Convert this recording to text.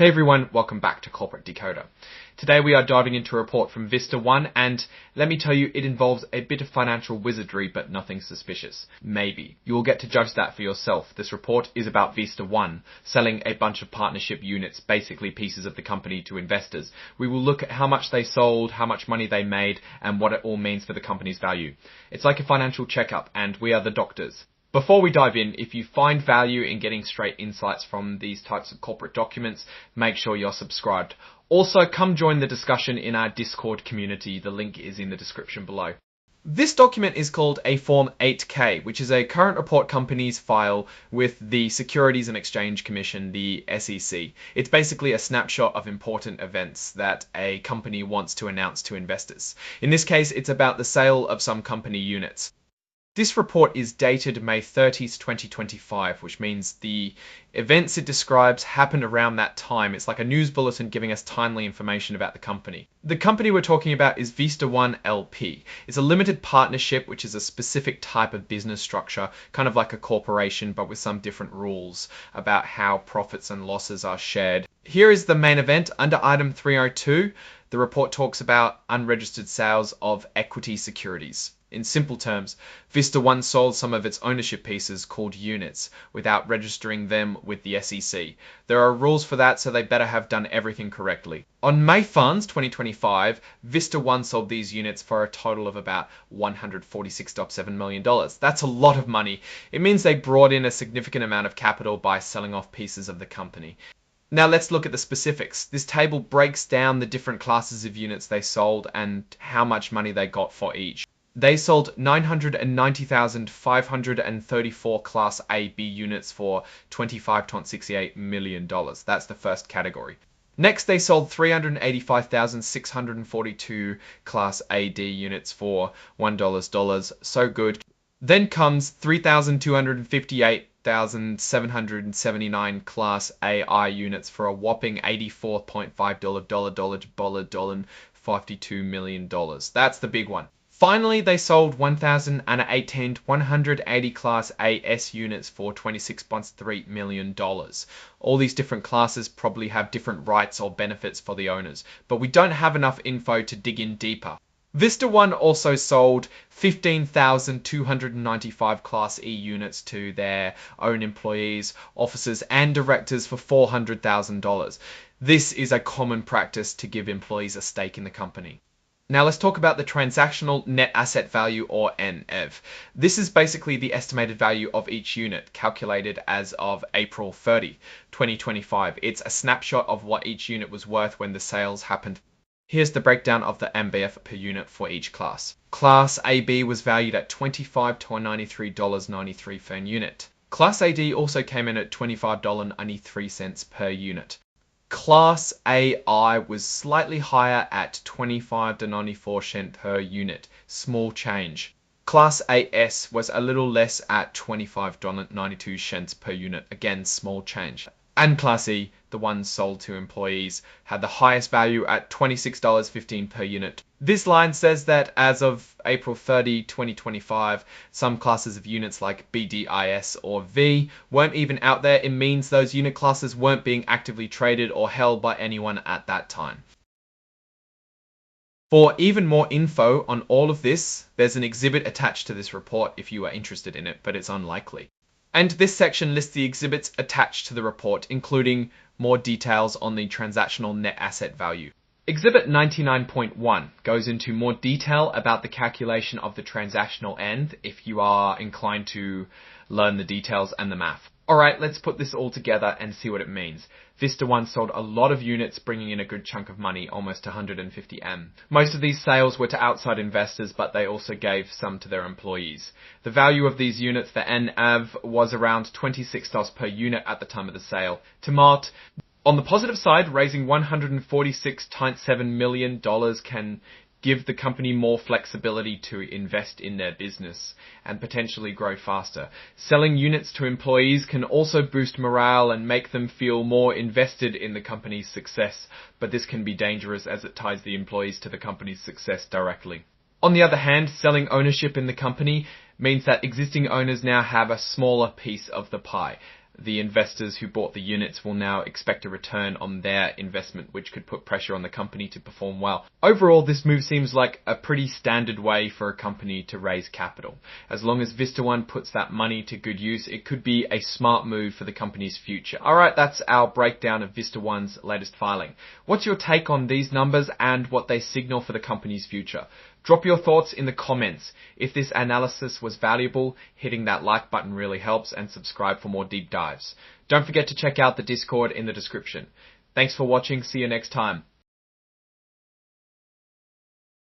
Hey everyone, welcome back to Corporate Decoder. Today we are diving into a report from VistaOne, and let me tell you, it involves a bit of financial wizardry, but nothing suspicious. Maybe. You will get to judge that for yourself. This report is about VistaOne, selling a bunch of partnership units, basically pieces of the company, to investors. We will look at how much they sold, how much money they made, and what it all means for the company's value. It's like a financial checkup, and we are the doctors. Before we dive in, if you find value in getting straight insights from these types of corporate documents, make sure you're subscribed. Also, come join the discussion in our Discord community. The link is in the description below. This document is called a Form 8K, which is a current report companies file with the Securities and Exchange Commission, the SEC. It's basically a snapshot of important events that a company wants to announce to investors. In this case, it's about the sale of some company units. This report is dated May 30th, 2025, which means the events it describes happened around that time. It's like a news bulletin giving us timely information about the company. The company we're talking about is VistaOne LP. It's a limited partnership, which is a specific type of business structure, kind of like a corporation, but with some different rules about how profits and losses are shared. Here is the main event. Under item 302, the report talks about unregistered sales of equity securities. In simple terms, VistaOne sold some of its ownership pieces called units without registering them with the SEC. There are rules for that, so they better have done everything correctly. On May Funds 2025, VistaOne sold these units for a total of about $146.7 million. That's a lot of money. It means they brought in a significant amount of capital by selling off pieces of the company. Now let's look at the specifics. This table breaks down the different classes of units they sold and how much money they got for each. They sold 990,534 Class A/B units for $25.68 million. That's the first category. Next, they sold 385,642 Class A/D units for $1. So good. Then comes 3,258,779 Class AI units for a whopping $84.5 $52 million. That's the big one. Finally, they sold 1,018 Class AS units for $26.3 million. All these different classes probably have different rights or benefits for the owners, but we don't have enough info to dig in deeper. VistaOne also sold 15,295 Class E units to their own employees, officers, and directors for $400,000. This is a common practice to give employees a stake in the company. Now let's talk about the transactional net asset value, or NAV. This is basically the estimated value of each unit calculated as of April 30, 2025. It's a snapshot of what each unit was worth when the sales happened. Here's the breakdown of the MBF per unit for each class. Class AB was valued at $25 to $93.93 per unit. Class AD also came in at $25.93 per unit. Class AI was slightly higher at 25 to 94 cents per unit, small change. Class AS was a little less at 25.92 cents per unit, again small change. And Class E, the ones sold to employees, had the highest value at $26.15 per unit. This line says that as of April 30, 2025, some classes of units like BDIS or V weren't even out there. It means those unit classes weren't being actively traded or held by anyone at that time. For even more info on all of this, there's an exhibit attached to this report if you are interested in it, but it's unlikely. And this section lists the exhibits attached to the report, including more details on the transactional net asset value. Exhibit 99.1 goes into more detail about the calculation of the transactional end if you are inclined to learn the details and the math. Alright, let's put this all together and see what it means. VistaOne sold a lot of units, bringing in a good chunk of money, almost 150 M. Most of these sales were to outside investors, but they also gave some to their employees. The value of these units, the NAV, was around $26 per unit at the time of the sale. To Mart, on the positive side, raising $146.7 million can give the company more flexibility to invest in their business and potentially grow faster. Selling units to employees can also boost morale and make them feel more invested in the company's success, but this can be dangerous as it ties the employees to the company's success directly. On the other hand, selling ownership in the company means that existing owners now have a smaller piece of the pie. the investors who bought the units will now expect a return on their investment, which could put pressure on the company to perform well. Overall, this move seems like a pretty standard way for a company to raise capital. As long as VistaOne puts that money to good use, it could be a smart move for the company's future. Alright, that's our breakdown of VistaOne's latest filing. What's your take on these numbers and what they signal for the company's future? Drop your thoughts in the comments. If this analysis was valuable, hitting that like button really helps, and subscribe for more deep dives. Don't forget to check out the Discord in the description. Thanks for watching. See you next time.